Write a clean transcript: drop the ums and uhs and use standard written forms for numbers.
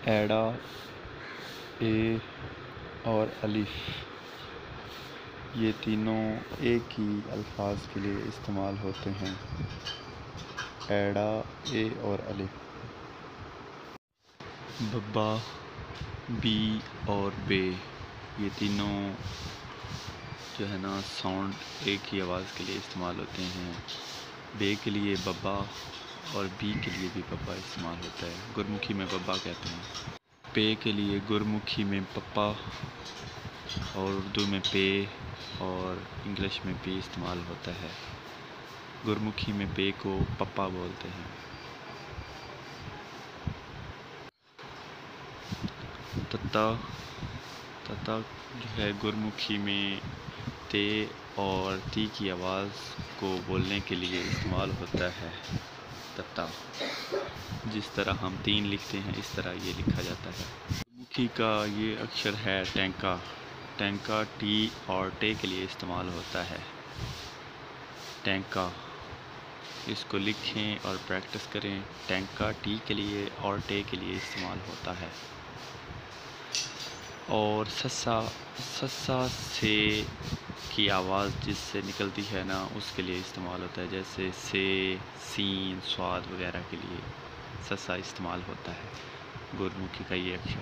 ایڑا، اے اور الف، یہ تینوں ایک ہی الفاظ کے لیے استعمال ہوتے ہیں۔ ایڑا، اے اور الف۔ ببا، بی اور بے، یہ تینوں جو ہے نا ساؤنڈ ایک ہی آواز کے لیے استعمال ہوتے ہیں۔ بے کے لیے ببا اور بی کے لیے بھی ببا استعمال ہوتا ہے، گرمکھی میں ببا کہتے ہیں۔ پے کے لیے گرمکھی میں پپا اور اردو میں پے اور انگلش میں پی استعمال ہوتا ہے۔ گرمکھی میں پے کو پپا بولتے ہیں۔ تتا، تتا جو ہے گرمکھی میں تے اور تی کی آواز کو بولنے کے لیے استعمال ہوتا ہے۔ تتا، جس طرح ہم تین لکھتے ہیں اس طرح یہ لکھا جاتا ہے۔ گرمکھی کا یہ اکشر ہے ٹینکا۔ ٹینکا ٹی اور ٹے کے لیے استعمال ہوتا ہے۔ ٹینکا، اس کو لکھیں اور پریکٹس کریں۔ ٹینکا ٹی کے لیے اور ٹے کے لیے استعمال ہوتا ہے۔ اور سسا، سسا سے کی آواز جس سے نکلتی ہے نا اس کے لیے استعمال ہوتا ہے، جیسے سے، سین، صاد وغیرہ کے لیے سسا استعمال ہوتا ہے۔ گرمکھی کا یہ اکشر